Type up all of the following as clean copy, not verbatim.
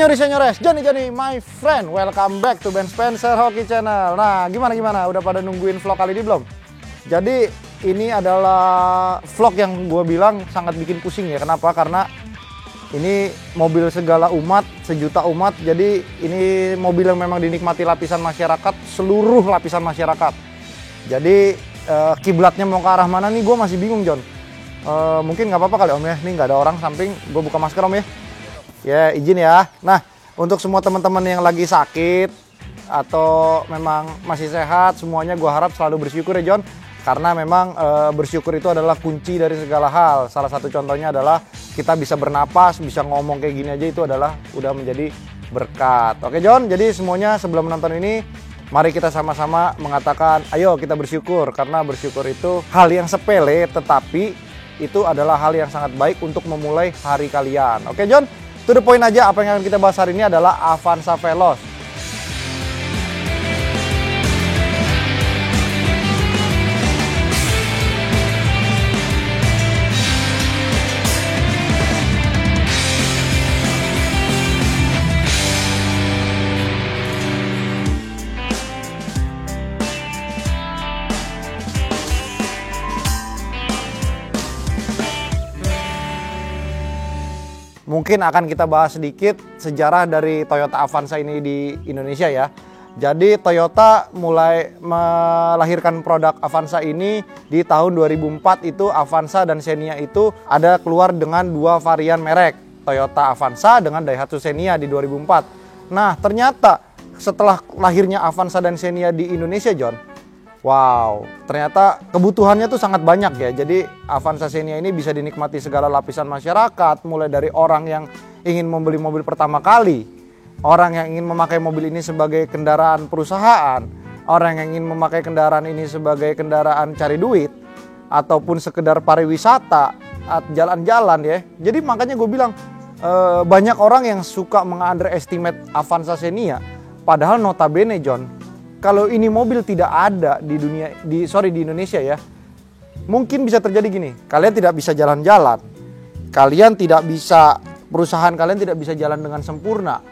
Senyores, Johnny, my friend, welcome back to Ben Spencer Hoki Channel. Nah, gimana? Udah pada nungguin vlog kali ini belum? Jadi, ini adalah vlog yang gue bilang sangat bikin pusing ya. Kenapa? Karena ini mobil segala umat, sejuta umat. Jadi, ini mobil yang memang dinikmati lapisan masyarakat, seluruh lapisan masyarakat. Jadi, kiblatnya mau ke arah mana nih? Gue masih bingung, John. Mungkin nggak apa-apa kali Om ya. Ini nggak ada orang samping. Gue buka masker Om ya. Ya, izin ya. Nah, untuk semua teman-teman yang lagi sakit atau memang masih sehat, semuanya gue harap selalu bersyukur ya John. Karena memang bersyukur itu adalah kunci dari segala hal. Salah satu contohnya adalah kita bisa bernapas, bisa ngomong kayak gini aja, itu adalah udah menjadi berkat. Oke John, jadi semuanya sebelum menonton ini, mari kita sama-sama mengatakan, ayo kita bersyukur. Karena bersyukur itu hal yang sepele, tetapi itu adalah hal yang sangat baik untuk memulai hari kalian. Oke John? To the point aja, apa yang akan kita bahas hari ini adalah Avanza Veloz. Mungkin akan kita bahas sedikit sejarah dari Toyota Avanza ini di Indonesia ya. Jadi Toyota mulai melahirkan produk Avanza ini di tahun 2004. Itu Avanza dan Xenia itu ada keluar dengan dua varian merek, Toyota Avanza dengan Daihatsu Xenia di 2004. Nah ternyata setelah lahirnya Avanza dan Xenia di Indonesia John, wow, ternyata kebutuhannya tuh sangat banyak ya. Jadi Avanza Xenia ini bisa dinikmati segala lapisan masyarakat, mulai dari orang yang ingin membeli mobil pertama kali, orang yang ingin memakai mobil ini sebagai kendaraan perusahaan, orang yang ingin memakai kendaraan ini sebagai kendaraan cari duit, ataupun sekedar pariwisata, jalan-jalan ya. Jadi makanya gue bilang banyak orang yang suka meng-underestimate Avanza Xenia, padahal notabene John, kalau ini mobil tidak ada di Indonesia ya, mungkin bisa terjadi gini, kalian tidak bisa jalan-jalan, kalian tidak bisa, perusahaan kalian tidak bisa jalan dengan sempurna,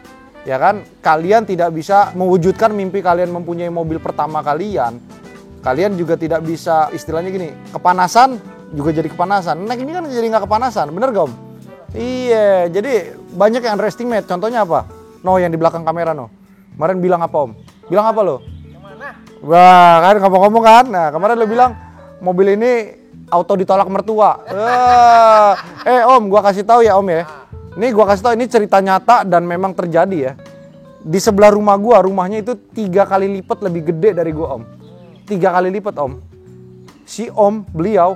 ya kan? Kalian tidak bisa mewujudkan mimpi kalian mempunyai mobil pertama kalian juga tidak bisa, istilahnya gini, kepanasan juga jadi kepanasan. Nah ini kan jadi nggak kepanasan, bener gak Om? Iya, jadi banyak yang underestimate. Contohnya apa? No, yang di belakang kamera no. Kemarin bilang apa Om? Bilang apa lo? Wah kan ngomong-ngomong kan, nah kemarin lo bilang mobil ini auto ditolak mertua. Om, gua kasih tahu ya Om ya. Nih gua kasih tahu, ini cerita nyata dan memang terjadi ya. Di sebelah rumah gua, rumahnya itu 3 kali lipat lebih gede dari gua Om. 3 kali lipat Om. Si Om, beliau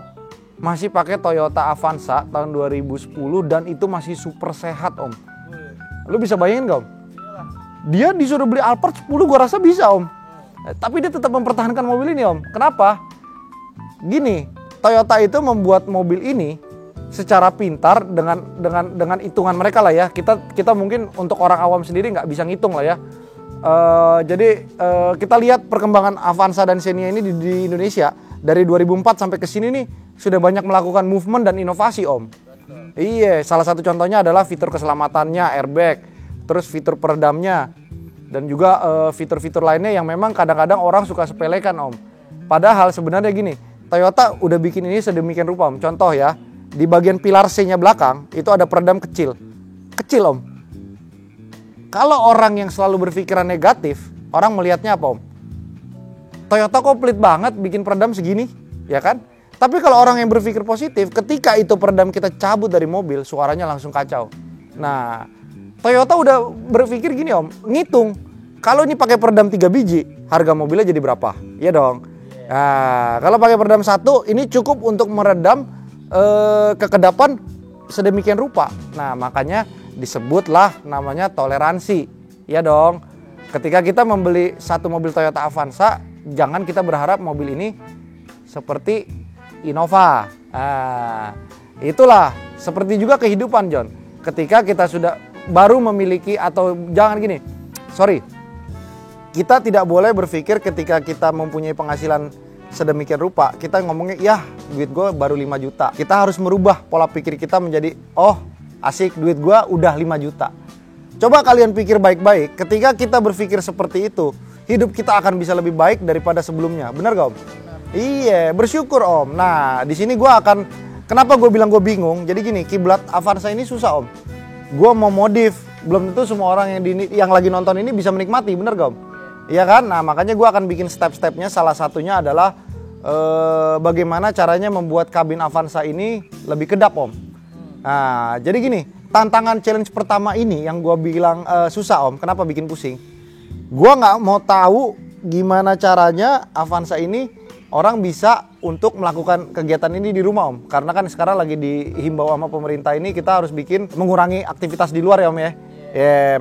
masih pakai Toyota Avanza tahun 2010 dan itu masih super sehat Om. Lo bisa bayangin gak Om? Dia disuruh beli Alphard 10 gua rasa bisa Om. Tapi dia tetap mempertahankan mobil ini Om. Kenapa? Gini, Toyota itu membuat mobil ini secara pintar dengan hitungan mereka lah ya. Kita mungkin untuk orang awam sendiri nggak bisa ngitung lah ya. Jadi kita lihat perkembangan Avanza dan Xenia ini di Indonesia dari 2004 sampai ke sini nih sudah banyak melakukan movement dan inovasi Om. Iya, salah satu contohnya adalah fitur keselamatannya, airbag, terus fitur peredamnya, dan juga fitur-fitur lainnya yang memang kadang-kadang orang suka sepelekan Om. Padahal sebenarnya gini, Toyota udah bikin ini sedemikian rupa Om. Contoh ya, di bagian pilar C-nya belakang itu ada peredam kecil. Kecil Om. Kalau orang yang selalu berpikiran negatif, orang melihatnya apa Om? Toyota kok pelit banget bikin peredam segini, ya kan? Tapi kalau orang yang berpikir positif, ketika itu peredam kita cabut dari mobil, suaranya langsung kacau. Nah, Toyota udah berpikir gini Om, ngitung, kalau ini pakai peredam 3 biji, harga mobilnya jadi berapa? Iya dong. Nah, kalau pakai peredam 1, ini cukup untuk meredam kekedapan sedemikian rupa. Nah, makanya disebutlah namanya toleransi. Iya dong. Ketika kita membeli satu mobil Toyota Avanza, jangan kita berharap mobil ini seperti Innova. Nah, itulah seperti juga kehidupan John. Ketika kita sudah baru memiliki, atau jangan gini, kita tidak boleh berpikir ketika kita mempunyai penghasilan sedemikian rupa, kita ngomongnya, ya duit gue baru 5 juta. Kita harus merubah pola pikir kita menjadi, oh asik duit gue udah 5 juta. Coba kalian pikir baik-baik, ketika kita berpikir seperti itu, hidup kita akan bisa lebih baik daripada sebelumnya. Benar gak Om? Iya, bersyukur Om. Nah, di sini gue akan, kenapa gue bilang gue bingung? Jadi gini, kiblat Avanza ini susah Om. Gue mau modif, belum tentu semua orang yang lagi nonton ini bisa menikmati, benar gak Om? Iya kan? Nah, makanya gue akan bikin step-stepnya. Salah satunya adalah bagaimana caranya membuat kabin Avanza ini lebih kedap Om. Nah, jadi gini, tantangan challenge pertama ini yang gue bilang susah Om. Kenapa bikin pusing? Gue nggak mau tahu gimana caranya Avanza ini orang bisa untuk melakukan kegiatan ini di rumah Om. Karena kan sekarang lagi dihimbau sama pemerintah ini kita harus mengurangi aktivitas di luar ya Om ya.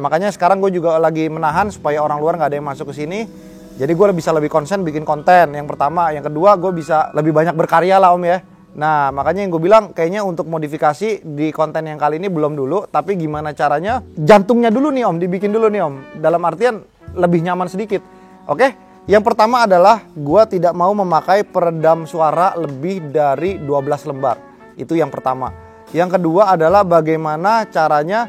Makanya sekarang gue juga lagi menahan supaya orang luar nggak ada yang masuk ke sini. Jadi gue bisa lebih konsen bikin konten. Yang pertama, yang kedua gue bisa lebih banyak berkarya lah Om ya. Nah, makanya yang gue bilang kayaknya untuk modifikasi di konten yang kali ini belum dulu, tapi gimana caranya jantungnya dulu nih Om, dibikin dulu nih Om. Dalam artian lebih nyaman sedikit. Oke? Yang pertama adalah gue tidak mau memakai peredam suara lebih dari 12 lembar. Itu yang pertama. Yang kedua adalah bagaimana caranya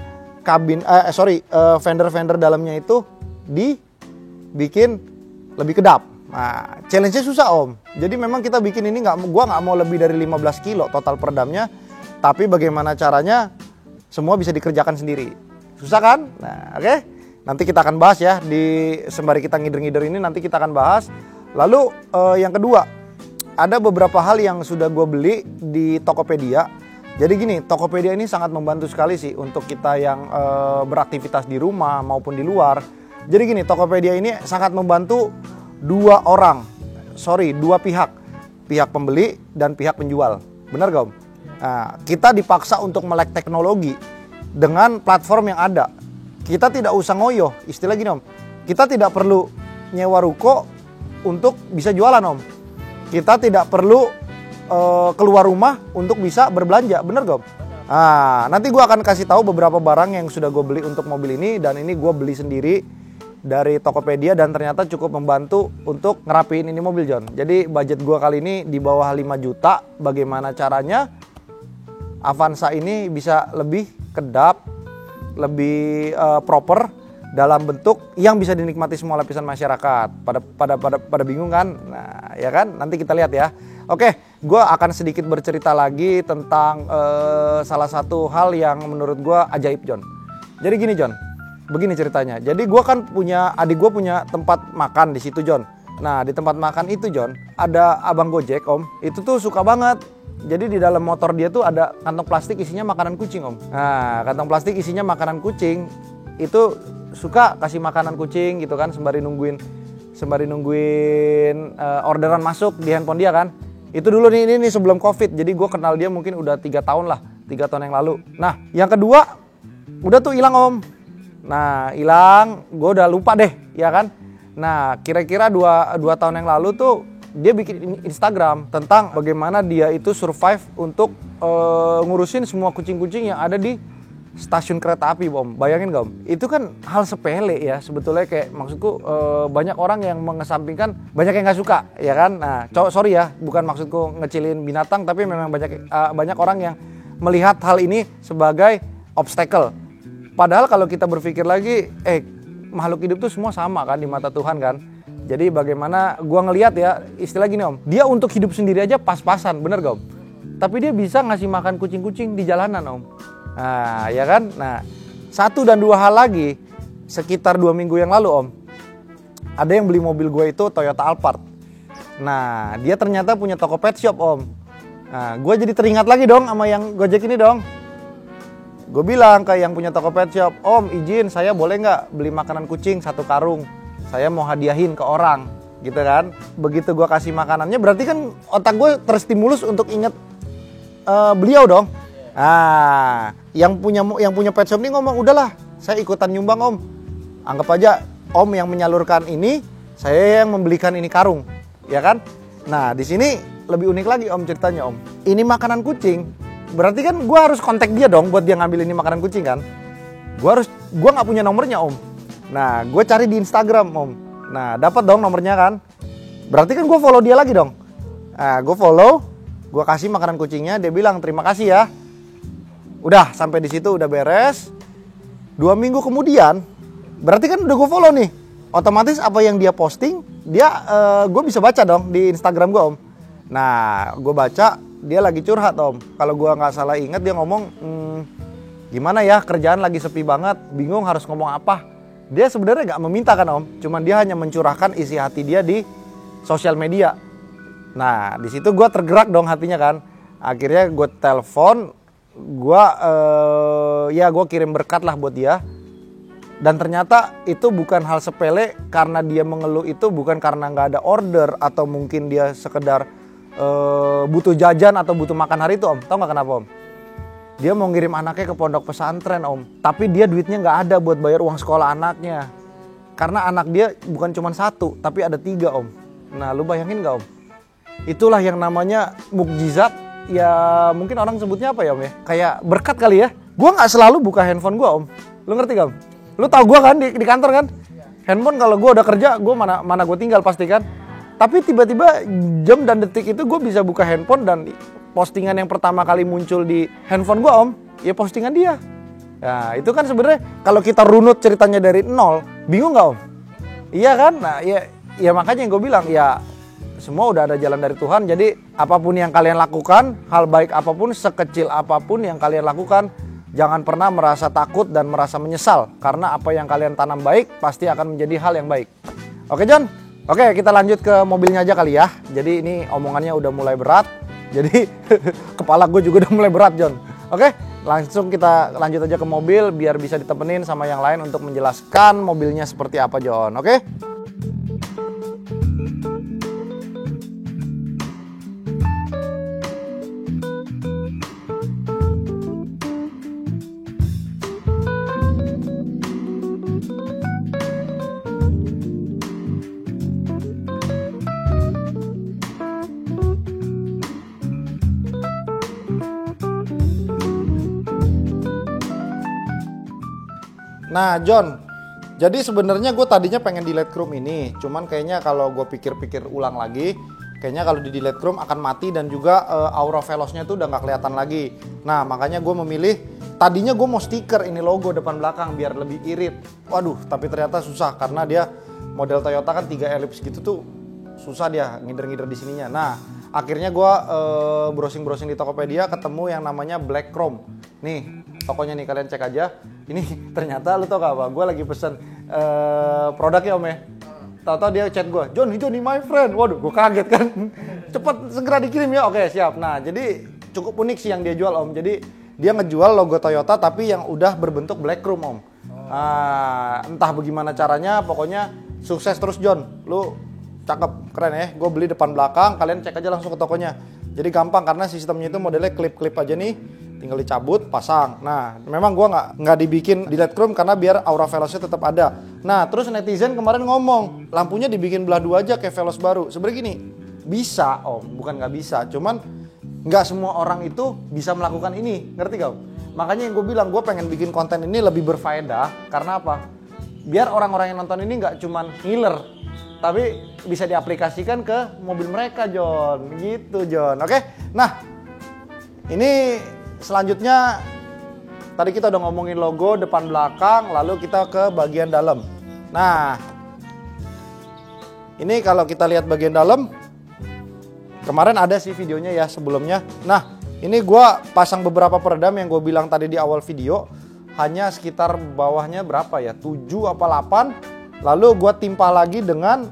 fender dalamnya itu dibikin lebih kedap. Nah, challenge-nya susah Om. Jadi memang kita bikin ini gua nggak mau lebih dari 15 kilo total peredamnya. Tapi bagaimana caranya semua bisa dikerjakan sendiri. Susah kan? Nah, oke. Nanti kita akan bahas ya sembari kita ngider-ngider ini nanti kita akan bahas. Lalu yang kedua, ada beberapa hal yang sudah gue beli di Tokopedia. Jadi gini, Tokopedia ini sangat membantu sekali sih untuk kita yang beraktivitas di rumah maupun di luar. Jadi gini, Tokopedia ini sangat membantu dua pihak pembeli dan pihak penjual. Benar gak Om? Nah, kita dipaksa untuk melek teknologi dengan platform yang ada. Kita tidak usah ngoyo, istilah gini Om. Kita tidak perlu nyewa ruko untuk bisa jualan Om. Kita tidak perlu keluar rumah untuk bisa berbelanja, benar gak Om? Nah, nanti gue akan kasih tahu beberapa barang yang sudah gue beli untuk mobil ini, dan ini gue beli sendiri dari Tokopedia dan ternyata cukup membantu untuk ngerapiin ini mobil John. Jadi budget gue kali ini di bawah 5 juta. Bagaimana caranya Avanza ini bisa lebih kedap, lebih proper dalam bentuk yang bisa dinikmati semua lapisan masyarakat. Pada bingung kan? Nah, ya kan? Nanti kita lihat ya. Oke, gue akan sedikit bercerita lagi tentang salah satu hal yang menurut gue ajaib John. Jadi gini John. Begini ceritanya. Jadi adik gue punya tempat makan di situ John. Nah, di tempat makan itu John, ada abang Gojek Om. Itu tuh suka banget. Jadi di dalam motor dia tuh ada kantong plastik isinya makanan kucing Om. Nah, kantong plastik isinya makanan kucing. Itu suka kasih makanan kucing gitu kan sembari nungguin orderan masuk di handphone dia kan. Itu dulu ini sebelum Covid. Jadi gue kenal dia mungkin udah 3 tahun lah, 3 tahun yang lalu. Nah, yang kedua udah tuh hilang Om. Nah, hilang, gue udah lupa deh, ya kan? Nah, kira-kira 2 tahun yang lalu tuh dia bikin Instagram tentang bagaimana dia itu survive untuk ngurusin semua kucing-kucing yang ada di stasiun kereta api, Om. Bayangin gak Om? Itu kan hal sepele ya, sebetulnya kayak maksudku banyak orang yang mengesampingkan, banyak yang gak suka, ya kan? Nah, sorry ya, bukan maksudku ngecilin binatang, tapi memang banyak orang yang melihat hal ini sebagai obstacle. Padahal kalau kita berpikir lagi, makhluk hidup tuh semua sama kan di mata Tuhan kan. Jadi bagaimana gua ngelihat ya, istilah gini Om, dia untuk hidup sendiri aja pas-pasan, bener gak Om? Tapi dia bisa ngasih makan kucing-kucing di jalanan Om. Nah, ya kan? Nah, 1 dan 2 hal lagi, sekitar 2 minggu yang lalu Om, ada yang beli mobil gue itu Toyota Alphard. Nah, dia ternyata punya toko pet shop Om. Nah, gue jadi teringat lagi dong sama yang Gojek ini dong. Gue bilang ke yang punya toko pet shop, Om izin saya boleh nggak beli makanan kucing 1 karung. Saya mau hadiahin ke orang, gitu kan. Begitu gue kasih makanannya, berarti kan otak gue terstimulus untuk inget beliau dong. Nah, yang punya pet shop ini ngomong, udahlah, saya ikutan nyumbang Om. Anggap aja Om yang menyalurkan ini, saya yang membelikan ini karung, ya kan? Nah, di sini lebih unik lagi Om ceritanya Om. Ini makanan kucing, berarti kan gue harus kontak dia dong buat dia ngambil ini makanan kucing kan? Gue nggak punya nomornya Om. Nah, gue cari di Instagram Om. Nah, dapat dong nomornya kan? Berarti kan gue follow dia lagi dong. Nah, gue follow, gue kasih makanan kucingnya, dia bilang terima kasih ya. Udah sampai di situ udah beres. 2 minggu kemudian, berarti kan udah gue follow nih. Otomatis apa yang dia posting, gue bisa baca dong di Instagram gue, Om. Nah, gue baca dia lagi curhat, Om. Kalau gue nggak salah ingat dia ngomong, gimana ya, kerjaan lagi sepi banget, bingung harus ngomong apa. Dia sebenarnya nggak meminta kan, Om. Cuman dia hanya mencurahkan isi hati dia di sosial media. Nah, di situ gue tergerak dong hatinya kan. Akhirnya gue telepon, gue kirim berkat lah buat dia. Dan ternyata itu bukan hal sepele, karena dia mengeluh itu bukan karena nggak ada order atau mungkin dia sekedar butuh jajan atau butuh makan hari itu, Om. Tahu nggak kenapa, Om? Dia mau ngirim anaknya ke pondok pesantren, Om. Tapi dia duitnya nggak ada buat bayar uang sekolah anaknya. Karena anak dia bukan cuma 1, tapi ada 3, Om. Nah, lu bayangin nggak, Om? Itulah yang namanya mukjizat. Ya mungkin orang sebutnya apa ya, Om ya? Kayak berkat kali ya. Gua nggak selalu buka handphone gua, Om. Lu ngerti gak, Om? Lu tahu gua kan di kantor kan? Handphone kalau gua udah kerja, gua mana gua tinggal pasti kan. Tapi tiba-tiba jam dan detik itu gua bisa buka handphone dan postingan yang pertama kali muncul di handphone gua, Om, ya postingan dia. Nah, itu kan sebenarnya kalau kita runut ceritanya dari nol, bingung nggak, Om? Iya kan? Nah, ya makanya yang gue bilang, ya semua udah ada jalan dari Tuhan. Jadi apapun yang kalian lakukan, hal baik apapun, sekecil apapun yang kalian lakukan, jangan pernah merasa takut dan merasa menyesal. Karena apa yang kalian tanam baik, pasti akan menjadi hal yang baik. Oke, John? Oke, kita lanjut ke mobilnya aja kali ya. Jadi ini omongannya udah mulai berat. Jadi kepala gue juga udah mulai berat, John. Oke, langsung kita lanjut aja ke mobil biar bisa ditemenin sama yang lain untuk menjelaskan mobilnya seperti apa, John. Oke? Nah, John, jadi sebenarnya gue tadinya pengen di Lightroom ini, cuman kayaknya kalau gue pikir-pikir ulang lagi, kayaknya kalau di Lightroom akan mati dan juga aura velosnya tuh udah nggak kelihatan lagi. Nah, makanya gue memilih, tadinya gue mau stiker ini logo depan belakang biar lebih irit. Waduh, tapi ternyata susah karena dia model Toyota kan 3 elips gitu tuh susah dia ngider-ngider di sininya. Nah, akhirnya gue browsing-browsing di Tokopedia ketemu yang namanya Black Chrome. Nih, tokonya nih, kalian cek aja. Ini ternyata lu tau gak apa? Gue lagi pesen produknya, Om ya. Tahu-tahu dia chat gue, Johnny my friend. Waduh, gue kaget kan. Cepet segera dikirim ya. Oke, siap. Nah, jadi cukup unik sih yang dia jual, Om. Jadi dia ngejual logo Toyota tapi yang udah berbentuk Black Chrome, Om. Entah bagaimana caranya, pokoknya sukses terus, John. Lu cakep, keren ya. Gue beli depan belakang, kalian cek aja langsung ke tokonya. Jadi gampang karena sistemnya itu modelnya klip-klip aja nih. Tinggal dicabut, pasang. Nah, memang gue nggak dibikin di Lightroom karena biar aura velosnya tetap ada. Nah, terus netizen kemarin ngomong, lampunya dibikin belah 2 aja kayak velos baru. Sebenarnya gini, bisa, Om, bukan nggak bisa. Cuman nggak semua orang itu bisa melakukan ini, ngerti gak, Om? Makanya yang gue bilang, gue pengen bikin konten ini lebih berfaedah. Karena apa? Biar orang-orang yang nonton ini nggak cuman ngiler, tapi bisa diaplikasikan ke mobil mereka, John. Gitu, John. Oke? Nah, ini selanjutnya tadi kita udah ngomongin logo depan belakang, lalu kita ke bagian dalam. Nah, ini kalau kita lihat bagian dalam, kemarin ada sih videonya ya sebelumnya. Nah, ini gue pasang beberapa peredam yang gue bilang tadi di awal video, hanya sekitar bawahnya berapa ya, 7 apa 8, lalu gue timpa lagi dengan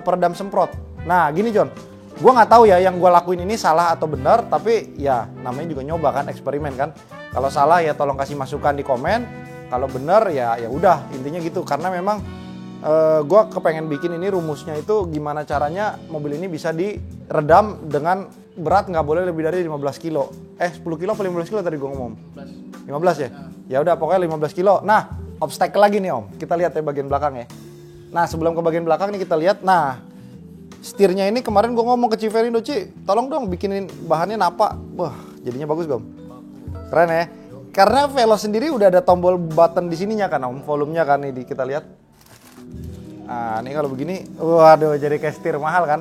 peredam semprot. Nah, gini, John. Gue nggak tahu ya yang gue lakuin ini salah atau benar, tapi ya namanya juga nyoba kan, eksperimen kan. Kalau salah ya tolong kasih masukan di komen. Kalau benar ya udah, intinya gitu. Karena memang gue kepengen bikin ini rumusnya itu gimana caranya mobil ini bisa diredam dengan berat nggak boleh lebih dari 15 kilo. 10 kilo atau 15 kilo tadi gue ngomong? 15 ya? Ya udah pokoknya 15 kilo. Nah, obstacle lagi nih, Om. Kita lihat ya bagian belakang ya. Nah, sebelum ke bagian belakang nih kita lihat. Nah, setirnya ini kemarin gue ngomong ke Civerindo, tolong dong bikinin bahannya napa. Wah, jadinya bagus, Om. Keren ya. Karena Veloz sendiri udah ada tombol button di sininya kan, Om. Volumenya kan nih kita lihat. Nah, ini kalau begini, waduh, jadi kayak setir mahal kan.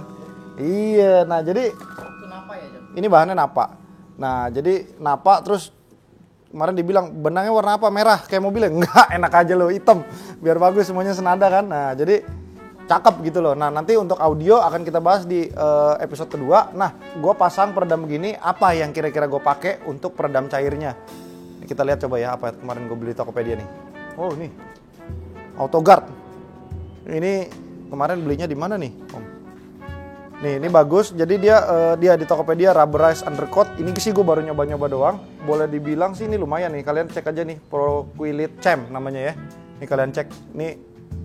Iya, nah jadi itu napa ya, John? Ini bahannya napa. Nah, jadi napa terus kemarin dibilang benangnya warna apa? Merah kayak mobilnya. Enggak, enak aja loh, hitam. Biar bagus semuanya senada kan. Nah, jadi cakep gitu loh. Nah, nanti untuk audio akan kita bahas di episode kedua. Nah, gue pasang peredam begini, apa yang kira-kira gue pakai untuk peredam cairnya. Kita lihat coba ya, apa kemarin gue beli Tokopedia nih. Oh, ini AutoGuard. Ini kemarin belinya di mana nih, Om? Nih, ini bagus. Jadi dia di Tokopedia rubberized undercoat. Ini sih gue baru nyoba-nyoba doang. Boleh dibilang sih ini lumayan nih. Kalian cek aja nih, Pro Quilit Champ namanya ya. Ini kalian cek.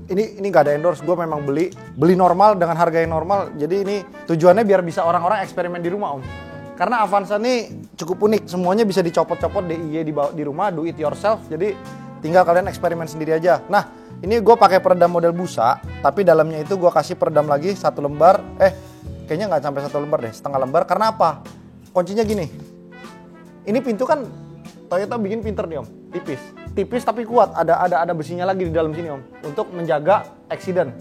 Ini nggak ada endorse. Gue memang beli normal dengan harga yang normal. Jadi ini tujuannya biar bisa orang-orang eksperimen di rumah, Om. Karena Avanza ini cukup unik. Semuanya bisa dicopot-copot DIY di rumah, do it yourself. Jadi tinggal kalian eksperimen sendiri aja. Nah, ini gue pakai peredam model busa, tapi dalamnya itu gue kasih peredam lagi 1 lembar. Kayaknya nggak sampai 1 lembar deh, setengah lembar. Karena apa? Kuncinya gini. Ini pintu kan Toyota bikin pinter nih, Om. Tipis tapi kuat. Ada besinya lagi di dalam sini, Om, untuk menjaga accident.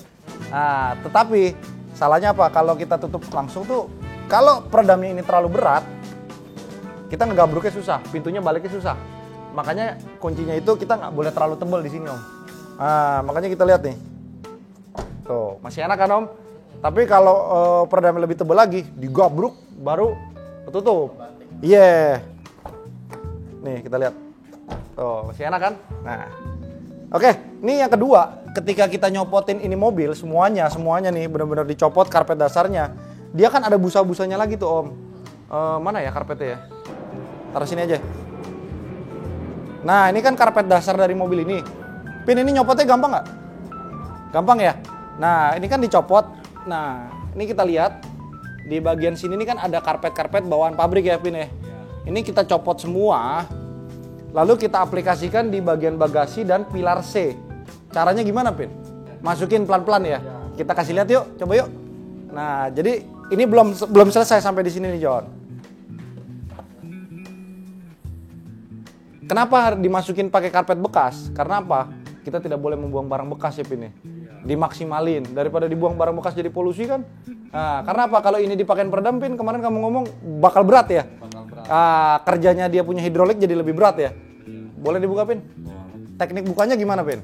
Nah, tetapi salahnya apa? Kalau kita tutup langsung tuh, kalau peredamnya ini terlalu berat, kita ngegabruknya susah, pintunya baliknya susah. Makanya kuncinya itu kita nggak boleh terlalu tebal di sini, Om. Nah, makanya kita lihat nih. Tuh, masih enak kan, Om? Tapi kalau peredamnya lebih tebal lagi, digabruk baru ketutup. Iya. Nih, kita lihat. Tuh, masih enak kan? Nah. Oke, ini yang kedua, ketika kita nyopotin ini mobil semuanya nih benar-benar dicopot karpet dasarnya. Dia kan ada busa-busanya lagi tuh, Om. Mana ya karpetnya ya? Taruh sini aja. Nah, ini kan karpet dasar dari mobil ini. Pin, ini nyopotnya gampang nggak? Gampang ya? Nah, ini kan dicopot. Nah, ini kita lihat di bagian sini ini kan ada karpet-karpet bawaan pabrik ya, Pin ya. Ini kita copot semua, lalu kita aplikasikan di bagian bagasi dan pilar C. Caranya gimana, Pin? Masukin pelan-pelan ya. Kita kasih lihat yuk, coba yuk. Nah, jadi ini belum selesai sampai di sini nih, John. Kenapa dimasukin pakai karpet bekas? Karena apa? Kita tidak boleh membuang barang bekas ya, Pin ya. Dimaksimalin daripada dibuang barang bekas jadi polusi kan. Nah, karena apa? Kalau ini dipakein peredam, Pin, kemarin kamu ngomong bakal berat ya. Kerjanya dia punya hidrolik jadi lebih berat ya. Boleh dibuka, Pin? Teknik bukanya gimana, Pin?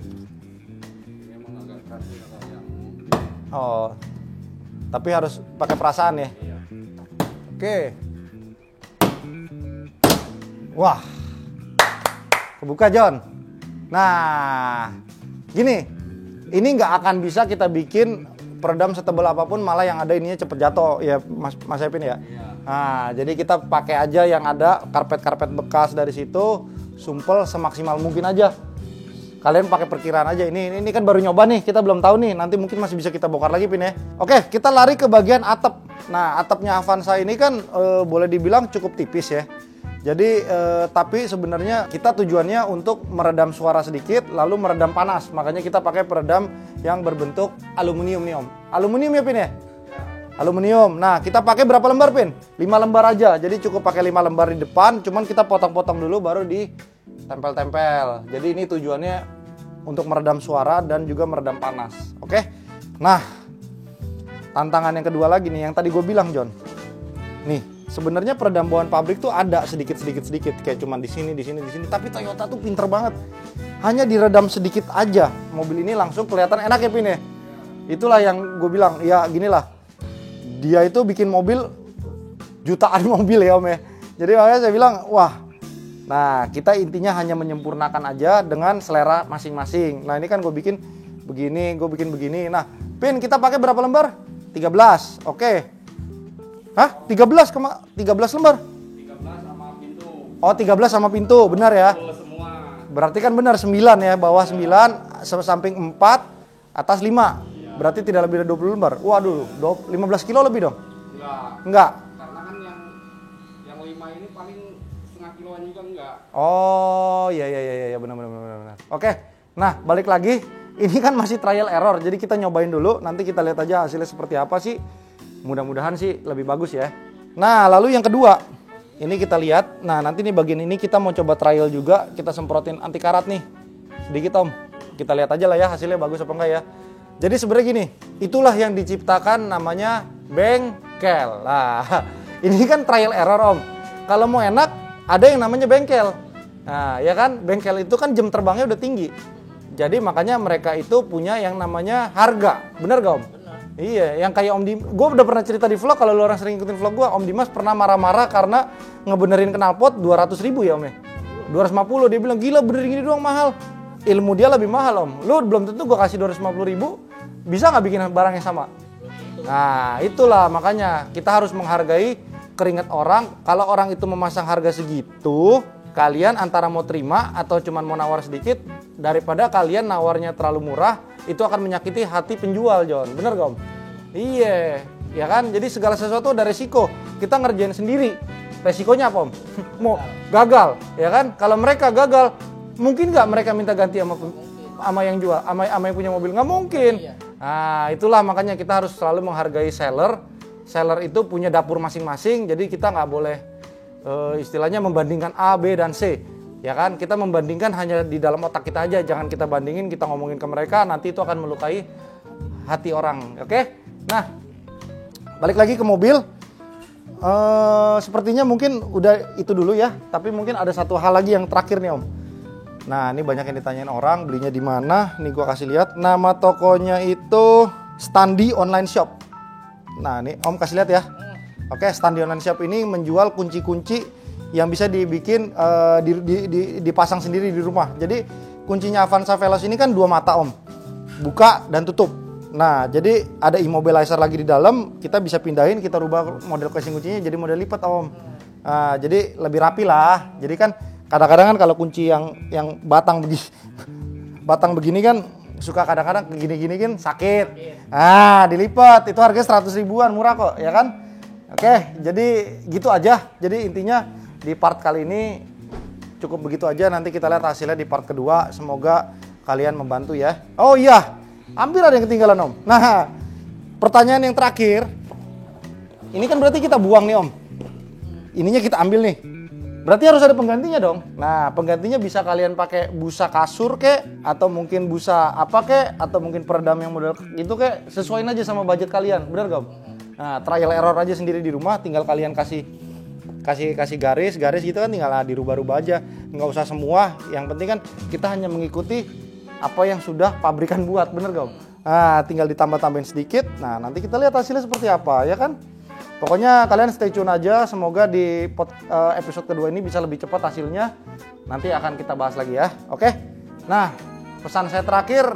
Oh, tapi harus pakai perasaan ya. Oke. Wah, kebuka, John. Nah, gini. Ini nggak akan bisa kita bikin peredam setebal apapun, malah yang ada ininya cepet jatuh ya, Mas Epin ya. Nah, jadi kita pakai aja yang ada karpet-karpet bekas dari situ, sumpel semaksimal mungkin aja. Kalian pakai perkiraan aja. Ini kan baru nyoba nih, kita belum tahu nih. Nanti mungkin masih bisa kita bongkar lagi, Pin ya. Oke, kita lari ke bagian atap. Nah, atapnya Avanza ini kan boleh dibilang cukup tipis ya. Jadi tapi sebenarnya kita tujuannya untuk meredam suara sedikit lalu meredam panas. Makanya kita pakai peredam yang berbentuk aluminium nih, Om. Aluminium ya, Pin ya? Aluminium. Nah, kita pakai berapa lembar, Pin? 5 lembar aja. Jadi cukup pakai 5 lembar di depan, cuman kita potong-potong dulu baru ditempel-tempel. Jadi ini tujuannya untuk meredam suara dan juga meredam panas. Oke? Nah, tantangan yang kedua lagi nih yang tadi gue bilang, John. Nih, sebenarnya peredam bawaan pabrik tuh ada sedikit kayak cuman di sini, tapi Toyota tuh pinter banget. Hanya diredam sedikit aja, mobil ini langsung kelihatan enak ya, Pin ya. Itulah yang gue bilang, ya ginilah. Dia itu bikin mobil jutaan mobil ya, Om ya. Jadi makanya saya bilang, wah. Nah, kita intinya hanya menyempurnakan aja dengan selera masing-masing. Nah, ini kan gue bikin begini, gue bikin begini. Nah, Pin, kita pakai berapa lembar? 13. Oke. Hah? 13 lembar? 13 sama pintu. Oh, 13 sama pintu, benar ya? Semua. Berarti kan benar 9 ya, bawah 9, samping 4, atas 5. Iya. Berarti tidak lebih dari 20 lembar. Waduh, 15 kilo lebih dong? Enggak. Karena kan yang 5 ini paling setengah kiloan juga enggak. Oh, iya, benar. Oke. Nah, balik lagi. Ini kan masih trial error, jadi kita nyobain dulu, nanti kita lihat aja hasilnya seperti apa sih. Mudah-mudahan sih lebih bagus ya. Nah, lalu yang kedua, ini kita lihat. Nah, nanti nih bagian ini kita mau coba trial juga. Kita semprotin anti karat nih. Sedikit, Om. Kita lihat aja lah ya hasilnya bagus apa enggak ya. Jadi sebenarnya gini, itulah yang diciptakan namanya bengkel. Nah, ini kan trial error, Om. Kalau mau enak, ada yang namanya bengkel. Nah, ya kan, bengkel itu kan jam terbangnya udah tinggi. Jadi makanya mereka itu punya yang namanya harga. Bener gak Om? Benar. Iya, yang kayak Om Dimas. Gue udah pernah cerita di vlog, kalau lo orang sering ikutin vlog gue, Om Dimas pernah marah-marah karena ngebenerin knalpot 200.000 ya Om ya. 250, dia bilang gila benerin gini doang mahal. Ilmu dia lebih mahal Om. Lu belum tentu gue kasih 250.000 bisa nggak bikin barang yang sama. Nah itulah makanya kita harus menghargai keringat orang. Kalau orang itu memasang harga segitu, kalian antara mau terima atau cuman mau nawar sedikit, daripada kalian nawarnya terlalu murah, itu akan menyakiti hati penjual John. Bener gak Om? Iya, ya kan? Jadi segala sesuatu ada resiko. Kita ngerjain sendiri. Resikonya apa Om? Mau gagal, ya kan? Kalau mereka gagal, mungkin nggak mereka minta ganti sama yang jual, sama yang punya mobil? Nggak mungkin. Nah itulah makanya kita harus selalu menghargai seller. Seller itu punya dapur masing-masing, jadi kita nggak boleh istilahnya membandingkan A, B, dan C. Ya kan? Kita membandingkan hanya di dalam otak kita aja, jangan kita bandingin, kita ngomongin ke mereka, nanti itu akan melukai hati orang. Oke? Nah, balik lagi ke mobil. Sepertinya mungkin udah itu dulu ya, tapi mungkin ada satu hal lagi yang terakhir nih Om. Nah, ini banyak yang ditanyain orang, belinya di mana? Nih gua kasih lihat. Nama tokonya itu Standi Online Shop. Nah, nih Om kasih lihat ya. Oke, Standi Online Shop ini menjual kunci-kunci yang bisa dibikin dipasang sendiri di rumah. Jadi kuncinya Avanza Veloz ini kan 2 mata Om, buka dan tutup. Nah, jadi ada immobilizer lagi di dalam, kita bisa pindahin, kita rubah model casing kuncinya jadi model lipat Om. Nah, jadi lebih rapi lah. Jadi kan kadang-kadang kan kalau kunci yang batang begini kan suka kadang-kadang gini-gini kan sakit. Ah, dilipat, itu harganya 100 ribuan, murah kok, ya kan? Oke, jadi gitu aja. Jadi intinya di part kali ini cukup begitu aja. Nanti kita lihat hasilnya di part kedua. Semoga kalian membantu ya. Oh iya, hampir ada yang ketinggalan Om. Nah, pertanyaan yang terakhir. Ini kan berarti kita buang nih Om. Ininya kita ambil nih. Berarti harus ada penggantinya dong. Nah, penggantinya bisa kalian pakai busa kasur kek, atau mungkin busa apa kek, atau mungkin peredam yang model gitu kek. Sesuaiin aja sama budget kalian. Bener gak Om? Nah, trial error aja sendiri di rumah. Tinggal kalian kasih garis gitu kan, tinggal dirubah-rubah aja. Nggak usah semua. Yang penting kan kita hanya mengikuti apa yang sudah pabrikan buat. Bener gak Om? Nah, tinggal ditambah-tambahin sedikit. Nah, nanti kita lihat hasilnya seperti apa, ya kan? Pokoknya kalian stay tune aja. Semoga di episode kedua ini bisa lebih cepat hasilnya. Nanti akan kita bahas lagi ya. Oke? Nah, pesan saya terakhir,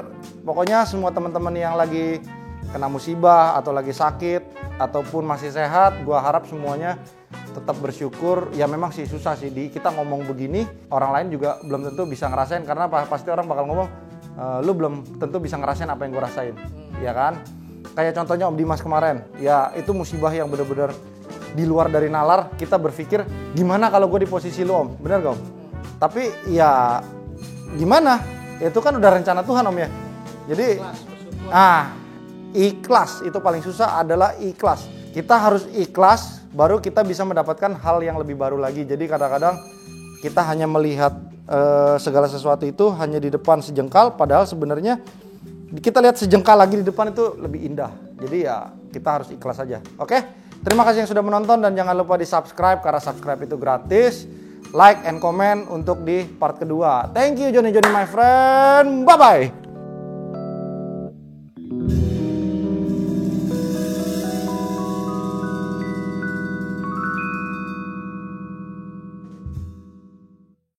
pokoknya semua teman-teman yang lagi kena musibah atau lagi sakit ataupun masih sehat, gua harap semuanya tetap bersyukur. Ya memang sih susah sih, kita ngomong begini, orang lain juga belum tentu bisa ngerasain. Karena pasti orang bakal ngomong, lu belum tentu bisa ngerasain apa yang gue rasain, ya kan? Kayak contohnya Om Dimas kemarin, ya itu musibah yang benar-benar di luar dari nalar. Kita berpikir, gimana kalau gue di posisi lu Om, bener gak Om? Tapi ya gimana, itu kan udah rencana Tuhan Om ya. Jadi ikhlas itu paling susah, adalah ikhlas. Kita harus ikhlas, baru kita bisa mendapatkan hal yang lebih baru lagi. Jadi kadang-kadang kita hanya melihat segala sesuatu itu hanya di depan sejengkal, padahal sebenarnya kita lihat sejengkal lagi di depan itu lebih indah. Jadi ya kita harus ikhlas aja. Oke? Terima kasih yang sudah menonton, dan jangan lupa di subscribe karena subscribe itu gratis. Like and comment untuk di part kedua. Thank you Johnny my friend. Bye bye.